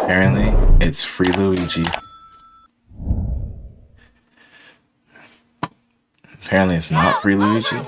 Apparently, it's free Luigi. Apparently, it's not free Luigi. Can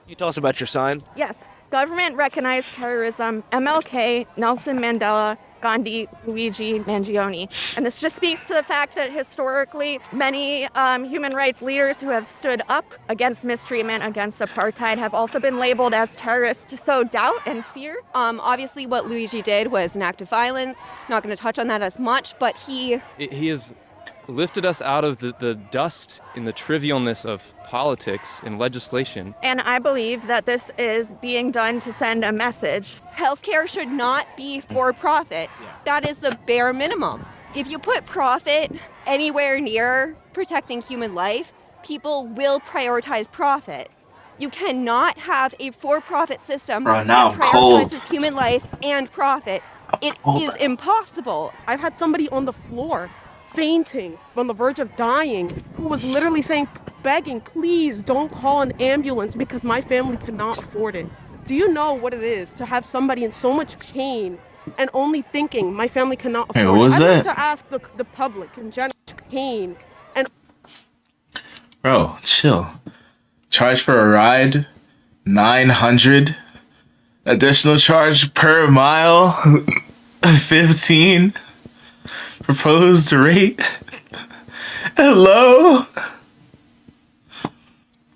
you tell us about your sign? Yes. Government recognized terrorism, MLK, Nelson Mandela, Gandhi, Luigi, Mangione. And this just speaks to the fact that historically, many human rights leaders who have stood up against mistreatment, against apartheid, have also been labeled as terrorists to sow doubt and fear. Obviously, what Luigi did was an act of violence. Not going to touch on that as much, but he has lifted us out of the dust in the trivialness of politics and legislation. And I believe that this is being done to send a message. Healthcare should not be for profit. That is the bare minimum. If you put profit anywhere near protecting human life, people will prioritize profit. You cannot have a for-profit system that prioritizes human life and profit. It is impossible. I've had somebody on the floor fainting, on the verge of dying, who was literally saying, begging, please don't call an ambulance because my family cannot afford it. Do you know what it is to have somebody in so much pain and only thinking my family cannot afford it? What was that? I'd like to ask the public in general, pain and... Bro, chill. Charge for a ride, 900. Additional charge per mile, 15. Proposed rate. Hello.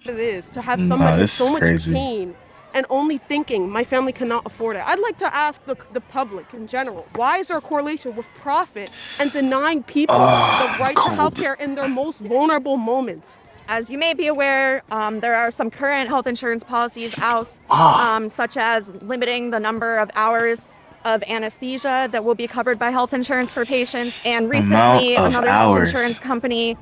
It is to have somebody in so much crazy. pain and only thinking my family cannot afford it. I'd like to ask the public in general, why is there a correlation with profit and denying people the right to healthcare in their most vulnerable moments? As you may be aware, there are some current health insurance policies out, such as limiting the number of hours of anesthesia that will be covered by health insurance for patients. And recently, another health insurance company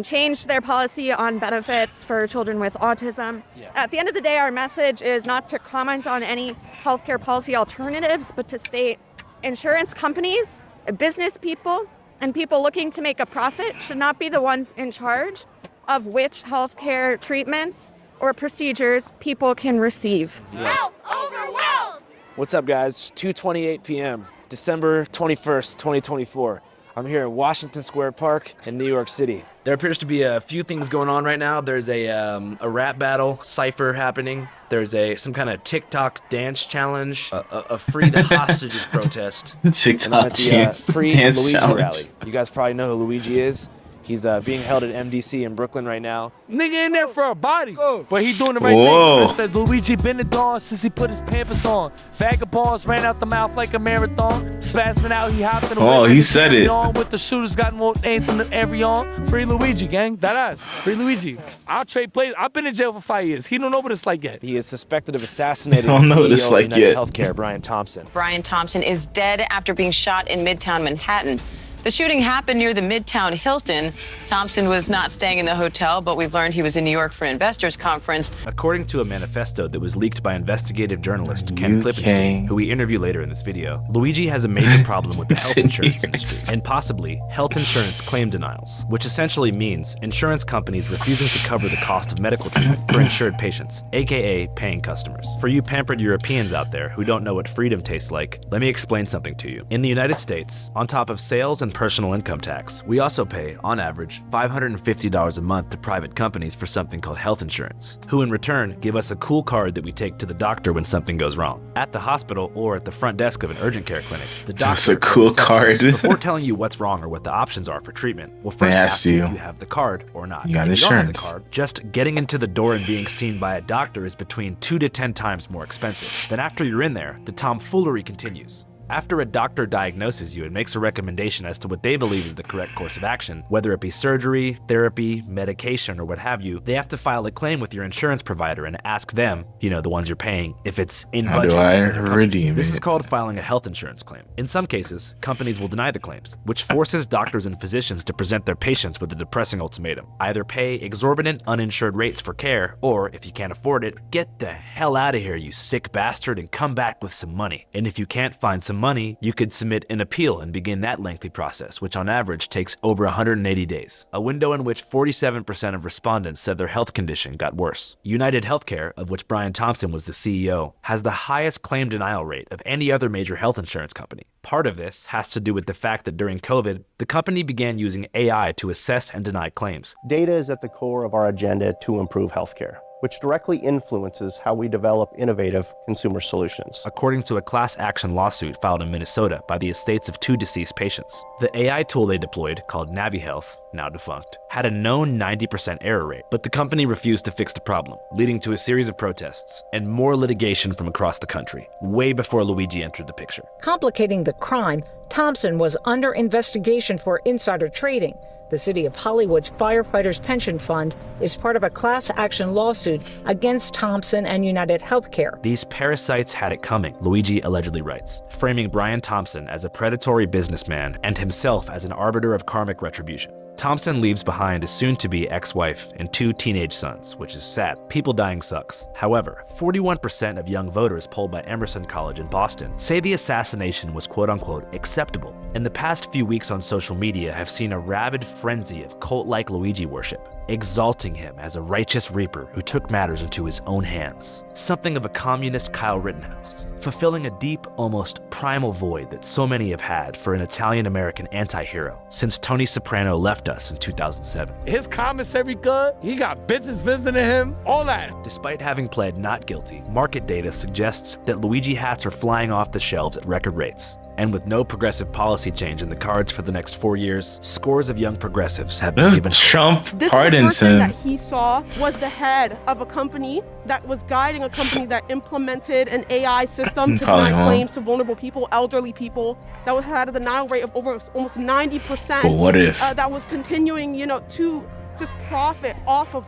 changed their policy on benefits for children with autism. At the end of the day, our message is not to comment on any healthcare policy alternatives, but to state insurance companies, business people, and people looking to make a profit should not be the ones in charge of which healthcare treatments or procedures people can receive. Health overwhelmed! What's up, guys? 2:28 p.m., December 21st, 2024. I'm here in Washington Square Park in New York City. There appears to be a few things going on right now. There's a rap battle cypher happening. There's some kind of TikTok dance challenge, a free the hostages protest. TikTok dance free challenge. Luigi rally. You guys probably know who Luigi is. He's being held at MDC in Brooklyn right now. Nigga in there for a body, but he doing the right thing. It says Luigi been the dawn since he put his Pampers on. Vagabonds ran out the mouth like a marathon. Spazzing out, he hopped in the Oh, he said it. With the shooters got more names than every on. Free Luigi, gang. That ass. Free Luigi. I'll trade plays. I've been in jail for 5 years. He don't know what it's like yet. He is suspected of assassinating I don't know what CEO it's like of United yet. Healthcare, Brian Thompson. Brian Thompson is dead after being shot in Midtown Manhattan. The shooting happened near the Midtown Hilton. Thompson was not staying in the hotel, but we've learned he was in New York for an investors conference. According to a manifesto that was leaked by investigative journalist Ken Klippenstein, who we interview later in this video, Luigi has a major problem with the health insurance industry, and possibly health insurance claim denials, which essentially means insurance companies refusing to cover the cost of medical treatment for insured patients, aka paying customers. For you pampered Europeans out there who don't know what freedom tastes like, let me explain something to you. In the United States, on top of sales and personal income tax, we also pay, on average, $550 a month to private companies for something called health insurance, who in return give us a cool card that we take to the doctor when something goes wrong. At the hospital or at the front desk of an urgent care clinic, the doctor That's a cool card. before telling you what's wrong or what the options are for treatment, will first ask you if you have the card or not. You got if you don't have the insurance. card, just getting into the door and being seen by a doctor is between 2 to 10 times more expensive. Then after you're in there, the tomfoolery continues. After a doctor diagnoses you and makes a recommendation as to what they believe is the correct course of action, whether it be surgery, therapy, medication, or what have you, they have to file a claim with your insurance provider and ask them, you know, the ones you're paying, if it's in How budget. do I for the company. redeem This it? is called filing a health insurance claim. In some cases, companies will deny the claims, which forces doctors and physicians to present their patients with a depressing ultimatum. Either pay exorbitant uninsured rates for care, or if you can't afford it, get the hell out of here, you sick bastard, and come back with some money. And if you can't find some money, you could submit an appeal and begin that lengthy process, which on average takes over 180 days, a window in which 47% of respondents said their health condition got worse. United Healthcare, of which Brian Thompson was the CEO, has the highest claim denial rate of any other major health insurance company. Part of this has to do with the fact that during COVID, the company began using AI to assess and deny claims. Data is at the core of our agenda to improve healthcare, which directly influences how we develop innovative consumer solutions. According to a class action lawsuit filed in Minnesota by the estates of 2 deceased patients, the AI tool they deployed, called NaviHealth, now defunct, had a known 90% error rate, but the company refused to fix the problem, leading to a series of protests and more litigation from across the country, way before Luigi entered the picture. Complicating the crime, Thompson was under investigation for insider trading. The city of Hollywood's Firefighters Pension Fund is part of a class action lawsuit against Thompson and United Healthcare. These parasites had it coming, Luigi allegedly writes, framing Brian Thompson as a predatory businessman and himself as an arbiter of karmic retribution. Thompson leaves behind a soon-to-be ex-wife and 2 teenage sons, which is sad. People dying sucks. However, 41% of young voters polled by Emerson College in Boston say the assassination was quote-unquote acceptable. And the past few weeks on social media have seen a rabid frenzy of cult-like Luigi worship, exalting him as a righteous reaper who took matters into his own hands. Something of a communist Kyle Rittenhouse, fulfilling a deep, almost primal void that so many have had for an Italian-American anti-hero since Tony Soprano left us in 2007. His commissary good, he got bitches visiting him, all that. Despite having pled not guilty, market data suggests that Luigi hats are flying off the shelves at record rates. And with no progressive policy change in the cards for the next 4 years, scores of young progressives have been given Trump this pardons person him. that he saw was the head of a company that was guiding a company that implemented an AI system to Probably deny won't. claims to vulnerable people, elderly people, that had a denial rate of over almost 90%. But what if? That was continuing, to just profit off of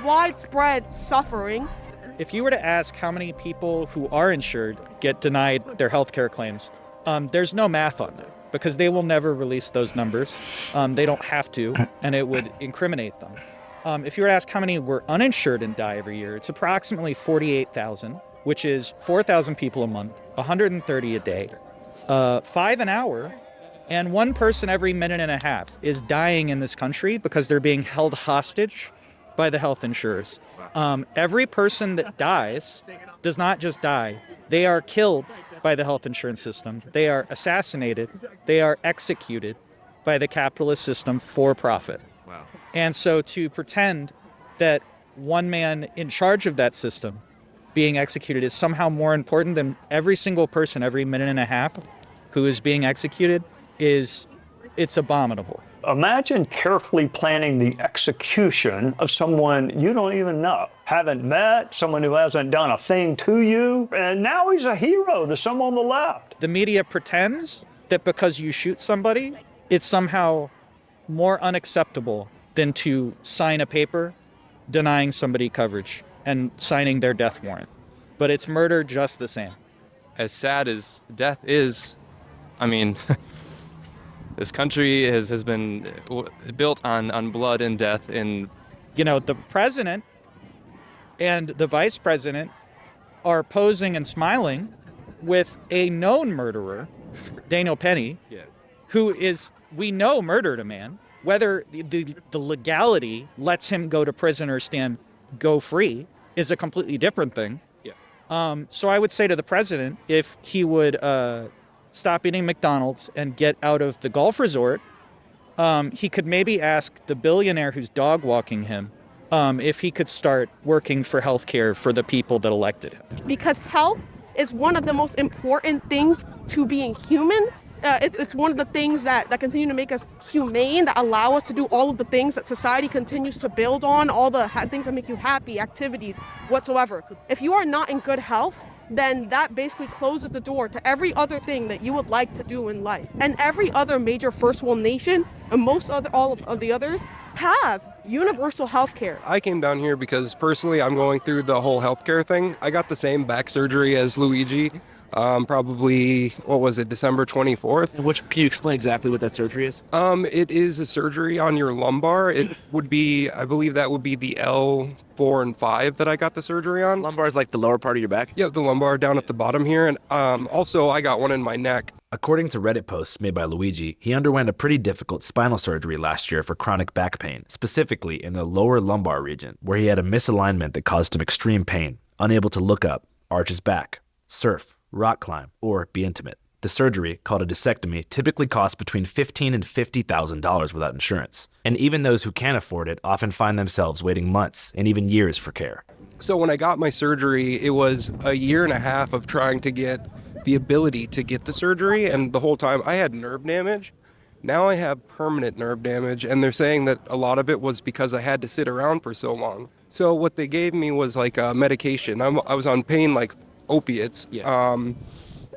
widespread suffering. If you were to ask how many people who are insured get denied their health care claims, there's no math on that because they will never release those numbers. They don't have to, and it would incriminate them. If you were to ask how many were uninsured and die every year, it's approximately 48,000, which is 4,000 people a month, 130 a day, 5 an hour, and 1 person every minute and a half is dying in this country because they're being held hostage by the health insurers. Every person that dies does not just die. They are killed by the health insurance system. They are assassinated. They are executed by the capitalist system for profit. Wow. And so to pretend that one man in charge of that system being executed is somehow more important than every single person every minute and a half who is being executed it's abominable. Imagine carefully planning the execution of someone you don't even know, haven't met, someone who hasn't done a thing to you, and now he's a hero to some on the left. The media pretends that because you shoot somebody, it's somehow more unacceptable than to sign a paper denying somebody coverage and signing their death warrant. But it's murder just the same. As sad as death is, I mean, this country has been built on blood and death. And the president and the vice president are posing and smiling with a known murderer, Daniel Penny, who we know murdered a man. Whether the legality lets him go to prison or go free is a completely different thing. So I would say to the president, if he would stop eating McDonald's and get out of the golf resort, he could maybe ask the billionaire who's dog walking him if he could start working for healthcare for the people that elected him. Because health is one of the most important things to being human. It's one of the things that continue to make us humane, that allow us to do all of the things that society continues to build on, all the things that make you happy, activities, whatsoever. If you are not in good health, then that basically closes the door to every other thing that you would like to do in life. And every other major first world nation, and all of the others, have universal health care. I came down here because personally I'm going through the whole healthcare thing. I got the same back surgery as Luigi. Probably, what was it, December 24th. And which, can you explain exactly what that surgery is? It is a surgery on your lumbar. It would be, I believe that would be the L4 and 5 that I got the surgery on. Lumbar is like the lower part of your back? Yeah, the lumbar down at the bottom here. And also I got one in my neck. According to Reddit posts made by Luigi, he underwent a pretty difficult spinal surgery last year for chronic back pain, specifically in the lower lumbar region, where he had a misalignment that caused him extreme pain, unable to look up, arch his back, surf, rock climb, or be intimate. The surgery, called a discectomy, typically costs between $15,000 and $50,000 without insurance. And even those who can afford it often find themselves waiting months and even years for care. So when I got my surgery, it was a year and a half of trying to get the ability to get the surgery, and the whole time I had nerve damage. Now I have permanent nerve damage, and they're saying that a lot of it was because I had to sit around for so long. So what they gave me was like a medication. I was on pain like opiates.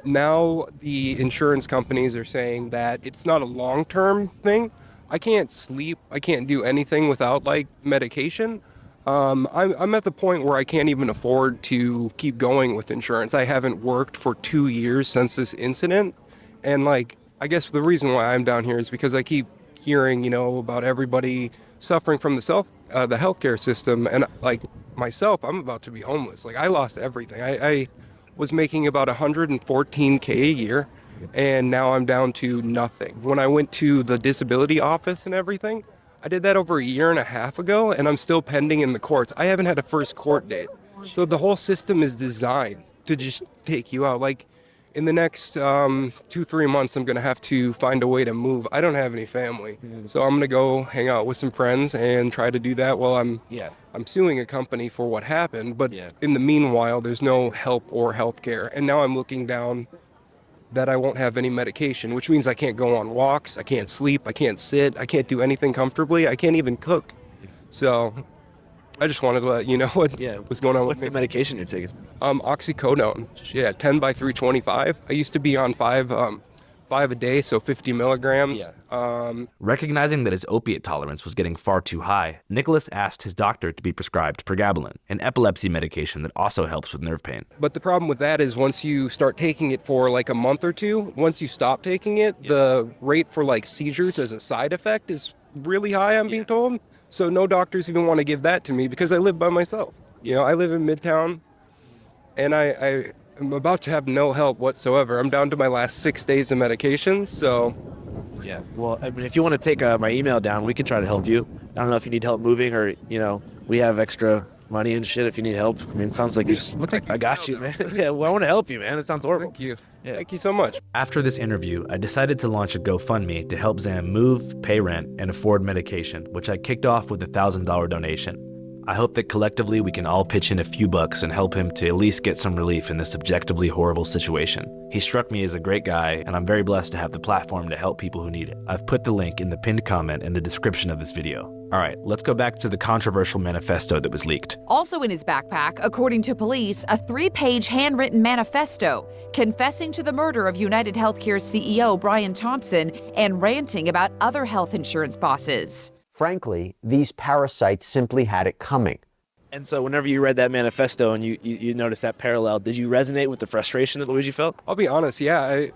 Now the insurance companies are saying that it's not a long-term thing. I can't sleep. I can't do anything without like medication. I'm at the point where I can't even afford to keep going with insurance. I haven't worked for 2 years since this incident. And like, I guess the reason why I'm down here is because I keep hearing, about everybody suffering from the healthcare system. And like myself, I'm about to be homeless. Like I lost everything. I was making about $114K a year, and now I'm down to nothing. When I went to the disability office and everything, I did that over a year and a half ago, and I'm still pending in the courts. I haven't had a first court date. So the whole system is designed to just take you out. Like in the next 2-3 months, I'm gonna have to find a way to move. I don't have any family, so I'm gonna go hang out with some friends and try to do that while I'm suing a company for what happened. But in the meanwhile, there's no help or health care. And now I'm looking down that I won't have any medication, which means I can't go on walks, I can't sleep, I can't sit, I can't do anything comfortably, I can't even cook. So I just wanted to let you know what's going on with me. What's the medication you're taking? Oxycodone. 10 by 325. I used to be on 5 a day, so 50 milligrams. Recognizing that his opiate tolerance was getting far too high, Nicholas asked his doctor to be prescribed pregabalin, an epilepsy medication that also helps with nerve pain. But the problem with that is once you start taking it for like a month or two, once you stop taking it, the rate for like seizures as a side effect is really high, I'm being told. So no doctors even want to give that to me because I live by myself. I live in Midtown, and I'm about to have no help whatsoever. I'm down to my last 6 days of medication, so. Yeah, well, I mean, if you want to take my email down, we can try to help you. I don't know if you need help moving or, we have extra money and shit if you need help. I mean, it sounds like I got you, man. Yeah, well, I want to help you, man. It sounds horrible. Thank you. Yeah. Thank you so much. After this interview, I decided to launch a GoFundMe to help Zam move, pay rent, and afford medication, which I kicked off with a $1,000 donation. I hope that collectively we can all pitch in a few bucks and help him to at least get some relief in this objectively horrible situation. He struck me as a great guy, and I'm very blessed to have the platform to help people who need it. I've put the link in the pinned comment in the description of this video. All right, let's go back to the controversial manifesto that was leaked. Also in his backpack, according to police, a 3-page handwritten manifesto confessing to the murder of United Healthcare's CEO Brian Thompson and ranting about other health insurance bosses. Frankly, these parasites simply had it coming. And so whenever you read that manifesto and you noticed that parallel, did you resonate with the frustration that Luigi felt? I'll be honest, yeah.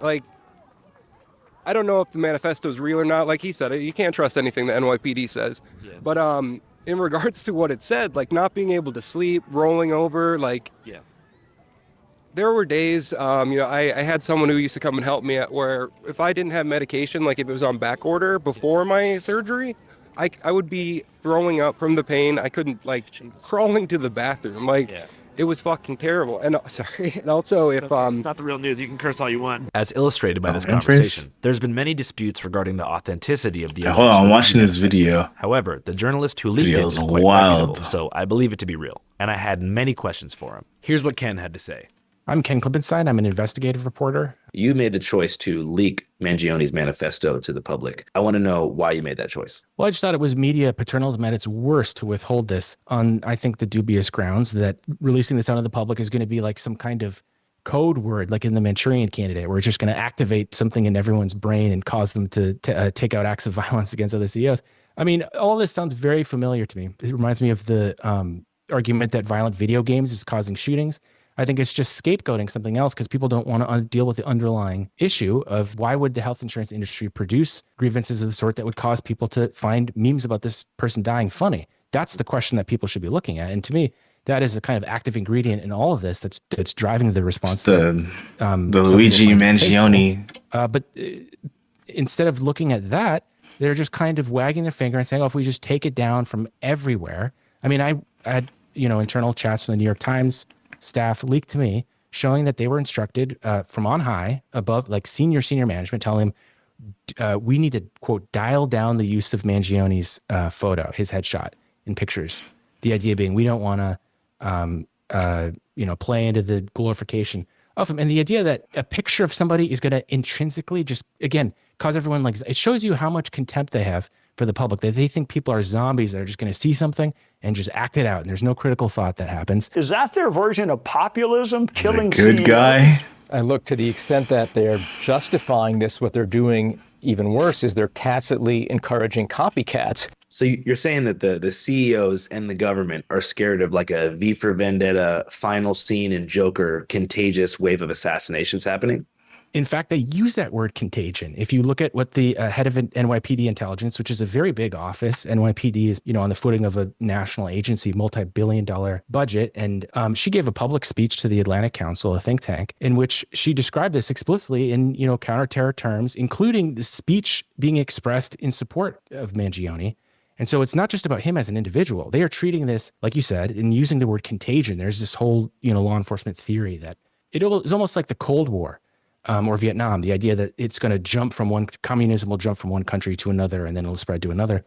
I don't know if the manifesto is real or not. Like he said, you can't trust anything the NYPD says. Yeah. But in regards to what it said, like not being able to sleep, rolling over, there were days, I had someone who used to come and help me where if I didn't have medication, like if it was on back order before my surgery, I would be throwing up from the pain. I couldn't, crawling to the bathroom. It was fucking terrible. And sorry. And also, if It's not the real news. You can curse all you want. As illustrated by this conversation, there's been many disputes regarding the authenticity of the hold on, I'm watching this video. However, the journalist who leaked it is quite reputable, so I believe it to be real. And I had many questions for him. Here's what Ken had to say. I'm Ken Klippenstein. I'm an investigative reporter. You made the choice to leak Mangione's manifesto to the public. I want to know why you made that choice. Well, I just thought it was media paternalism at its worst to withhold this on, I think, the dubious grounds that releasing this out of the public is going to be like some kind of code word, like in the Manchurian Candidate, where it's just going to activate something in everyone's brain and cause them to take out acts of violence against other CEOs. I mean, all this sounds very familiar to me. It reminds me of the argument that violent video games is causing shootings. I think it's just scapegoating something else because people don't want to deal with the underlying issue of why would the health insurance industry produce grievances of the sort that would cause people to find memes about this person dying funny. That's the question that people should be looking at. And to me, that is the kind of active ingredient in all of this that's driving the response. The Luigi Mangione. But instead of looking at that, they're just kind of wagging their finger and saying, "Oh, if we just take it down from everywhere." I mean, I had internal chats from the New York Times staff leaked to me showing that they were instructed from on high above, like senior management, telling them we need to quote dial down the use of Mangione's photo, his headshot in pictures. The idea being we don't want to play into the glorification of him, and the idea that a picture of somebody is going to intrinsically just again cause everyone it shows you how much contempt they have for the public, that they think people are zombies that are just going to see something and just act it out, and there's no critical thought that happens. Is that their version of populism, killing good CEOs? guy? And look, to the extent that they're justifying this, what they're doing even worse is they're tacitly encouraging copycats. So you're saying that the CEOs and the government are scared of like a V for Vendetta final scene in Joker contagious wave of assassinations happening? In fact, they use that word contagion. If you look at what the head of NYPD intelligence, which is a very big office, NYPD is, on the footing of a national agency, multi-billion-dollar budget. And she gave a public speech to the Atlantic Council, a think tank, in which she described this explicitly in, counter-terror terms, including the speech being expressed in support of Mangione. And so it's not just about him as an individual. They are treating this, like you said, and using the word contagion. There's this whole, law enforcement theory that it is almost like the Cold War. Or Vietnam, the idea that it's going to jump from communism will jump from one country to another and then it'll spread to another.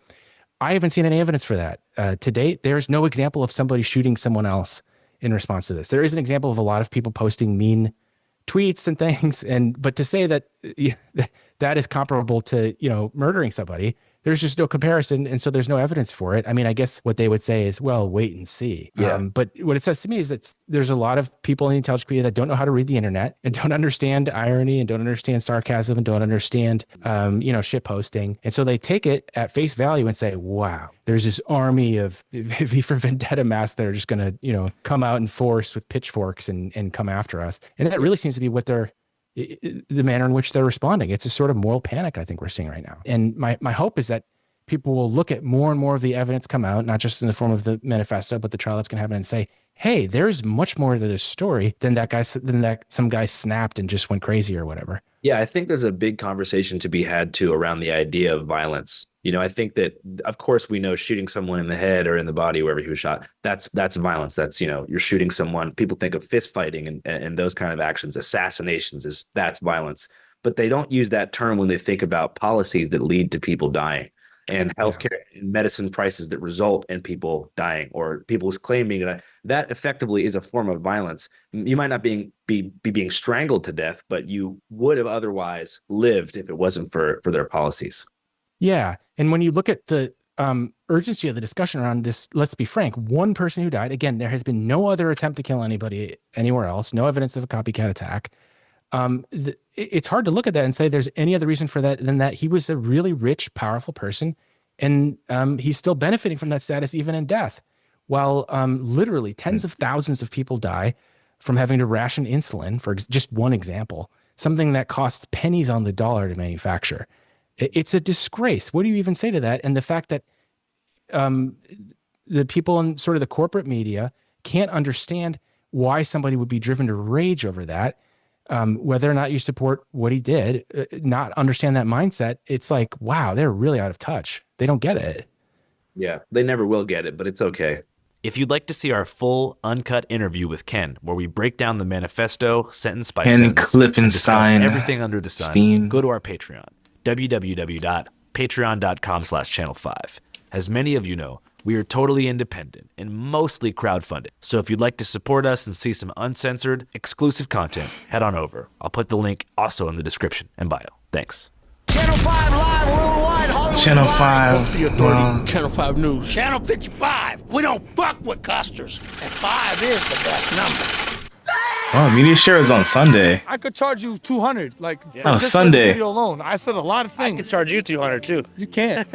I haven't seen any evidence for that. To date, there's no example of somebody shooting someone else in response to this. There is an example of a lot of people posting mean tweets and things, but to say that that is comparable to, murdering somebody, there's just no comparison. And so there's no evidence for it. I mean, I guess what they would say is, well, wait and see. Yeah. But what it says to me is that there's a lot of people in the intelligence community that don't know how to read the internet and don't understand irony and don't understand sarcasm and don't understand, shit posting. And so they take it at face value and say, wow, there's this army of V for Vendetta masks that are just going to, come out in force with pitchforks and come after us. And that really seems to be what the manner in which they're responding. It's a sort of moral panic I think we're seeing right now. And my hope is that people will look at more and more of the evidence come out, not just in the form of the manifesto, but the trial that's going to happen, and say, hey, there's much more to this story than that some guy snapped and just went crazy or whatever. Yeah, I think there's a big conversation to be had too around the idea of violence. I think that, of course, we know shooting someone in the head or in the body, wherever he was shot, that's violence. That's, you're shooting someone. People think of fist fighting and those kind of actions. Assassinations that's violence. But they don't use that term when they think about policies that lead to people dying and healthcare and medicine prices that result in people dying or people claiming that effectively is a form of violence. You might not be being strangled to death, but you would have otherwise lived if it wasn't for their policies. Yeah. And when you look at the urgency of the discussion around this, let's be frank, one person who died, again, there has been no other attempt to kill anybody anywhere else, no evidence of a copycat attack. It's hard to look at that and say there's any other reason for that than that he was a really rich, powerful person. And he's still benefiting from that status even in death, while literally tens of thousands of people die from having to ration insulin, for just one example, something that costs pennies on the dollar to manufacture. It's a disgrace. What do you even say to that? And the fact that the people in sort of the corporate media can't understand why somebody would be driven to rage over that, whether or not you support what he did, not understand that mindset. It's like, wow, they're really out of touch. They don't get it. Yeah, they never will get it, but it's okay. If you'd like to see our full, uncut interview with Ken, where we break down the manifesto sentence by Ken sentence and discuss Klippenstein, everything under the sun, go to our Patreon, www.patreon.com/channel5. As many of you know, we are totally independent and mostly crowdfunded. So if you'd like to support us and see some uncensored, exclusive content, head on over. I'll put the link also in the description and bio. Thanks. Channel 5 live worldwide, Hollywood. Channel live. 5. Fuck the authority. Channel 5 News. Channel 55. We don't fuck with custers. And 5 is the best number. Oh, media share is on Sunday. I could charge you 200, like Oh, just Sunday. For this video alone. I said a lot of things. I can charge you 200 too. You can't.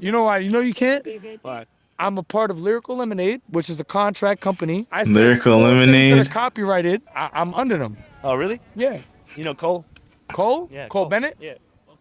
You know why? You know you can't. Why? I'm a part of Lyrical Lemonade, which is a contract company. I said Lyrical 4 things Lemonade? that are copyrighted. I'm under them. Oh, really? Yeah. You know Cole? Cole? Yeah, Cole Bennett? Yeah.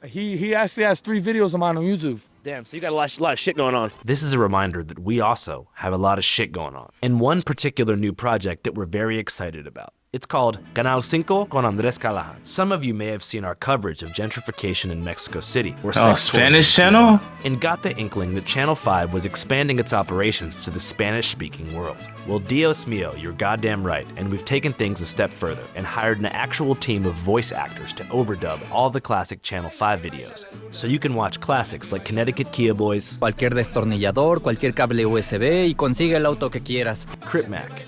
He actually has 3 videos of mine on YouTube. Damn, so you got a lot of shit going on. This is a reminder that we also have a lot of shit going on. And one particular new project that we're very excited about. It's called Canal 5 con Andrés Callahan. Some of you may have seen our coverage of gentrification in Mexico City. Oh, Spanish channel? And got the inkling that Channel 5 was expanding its operations to the Spanish-speaking world. Well, Dios mío, you're goddamn right, and we've taken things a step further and hired an actual team of voice actors to overdub all the classic Channel 5 videos. So you can watch classics like Connecticut Kia Boys, cualquier destornillador, cualquier cable USB y consigue el auto que quieras. Crip Mac,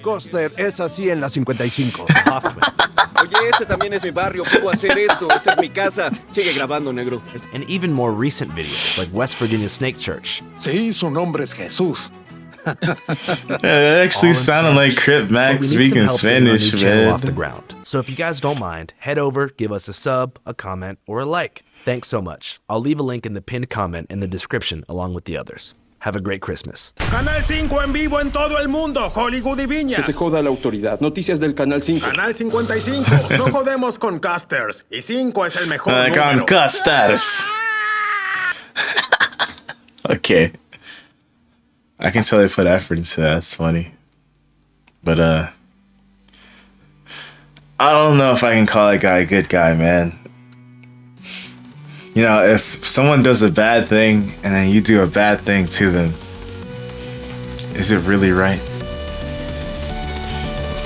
Coster, es así en la 55. Oye, este también es mi barrio, puedo hacer esto, esta es mi casa. Sigue grabando, negro. and even more recent videos like West Virginia Snake Church. Sí, su nombre es Jesús. Yeah, that actually sounded like Crip Mac speaking Spanish, man. Off the ground. So if you guys don't mind, head over, give us a sub, a comment, or a like. Thanks so much. I'll leave a link in the pinned comment in the description along with the others. Have a great Christmas. Canal 5 en vivo en todo el mundo, Hollywood y Viña. Que se joda la autoridad. Noticias del Canal 5. Canal 55. No jodemos con casters. Y 5 es el mejor número. Con casters. Okay. I can tell they put effort into that. That's funny. But, I don't know if I can call that guy a good guy, man. You know, if someone does a bad thing and then you do a bad thing to them, is it really right?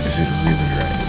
Is it really right?